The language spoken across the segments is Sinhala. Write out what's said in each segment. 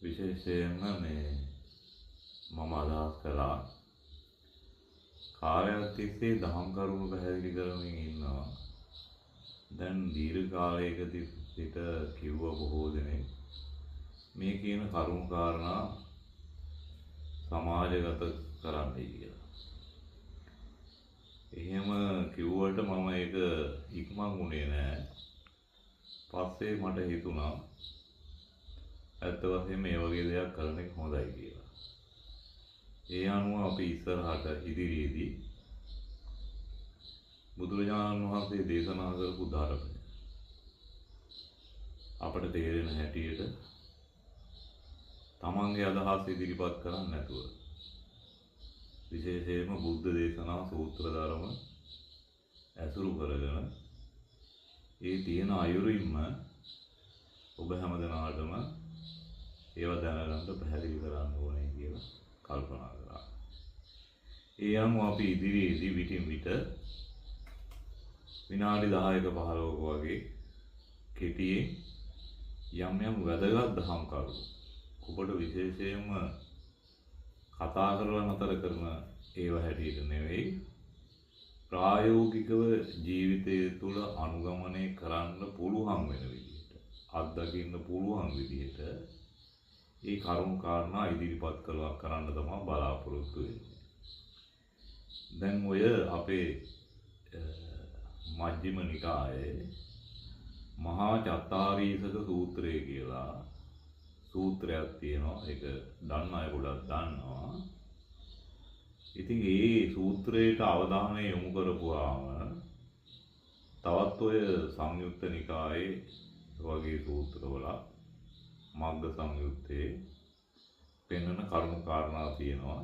විශේෂයෙන්ම මේ මම අදහස් කළා කාලයක් තිස්සේ දහම් කරුණු පැහැදිලි කරමින් ඉන්නවා. දැන් දීර්ඝ කාලයකදී සිට කිව්ව බොහෝ දෙනෙක් මේ කියන කරුණු කාරණා සමාජගත කරන්නයි කියලා. එහෙම කිව්වට මම ඒක ඉක්මන් වුණේ නැහැ. පස්සේ මට හිතුණා ඇත්ත වශයෙන්ම මේ වගේ දෙයක් කරන එක හොඳයි කියලා. ඒ අනුව අපි ඉස්සරහට ඉදිරියේදී බුදුරජාණන් වහන්සේ දේශනා කරපු ධර්මය අපට තේරෙන හැටියට තමන්ගේ අදහස් ඉදිරිපත් කරන්නේ නැතුව විශේෂයෙන්ම බුද්ධ දේශනා සූත්‍ර ධර්ම ඇසුරු කරගෙන ඒ තියෙන අයුරින්ම ඔබ හැමදෙනාටම ඒව දැනගන්න පැහැදිලි කරන්න ඕනේ කියලා කල්පනා කරා. ඒ අනුව අපි ඉදිරියේදී විටින් විට විනාඩි 10ක 15ක වගේ කෙටියෙන් යම් වැදගත් දහම් කරුණු ඔබට විශේෂයෙන්ම කතා කරලා නතර කරන ඒව හැටියට නෙවෙයි ප්‍රායෝගිකව ජීවිතය තුළ අනුගමනය කරන්න පුළුවන් වෙන විදිහට අත්දකින්න පුළුවන් විදිහට ඒ කරුණු කාරණා ඉදිරිපත් කරන්න තමයි බලාපොරොත්තු වෙන්නේ. දැන් ඔය අපේ මජ්ක්‍ධිම නිකායේ මහා චත්තාරීසක සූත්‍රය කියලා සූත්‍රයක් තියෙනවා. ඒක දන්න අය ගොඩක් දන්නවා. ඉතින් ඒ සූත්‍රයට අවධානය යොමු කරපුවාම තවත් ඔය සංයුත්ත නිකායේ වගේ සූත්‍රවල මග්ග සංයුත්තේ පෙන්වන කරුණු කාරණා තියෙනවා.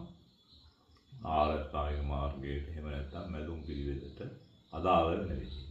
ආරෂ්ඨාංගික මාර්ගයට එහෙම නැත්නම් මැදුම් පිළිවෙලට අදාළ වෙන විදිහ.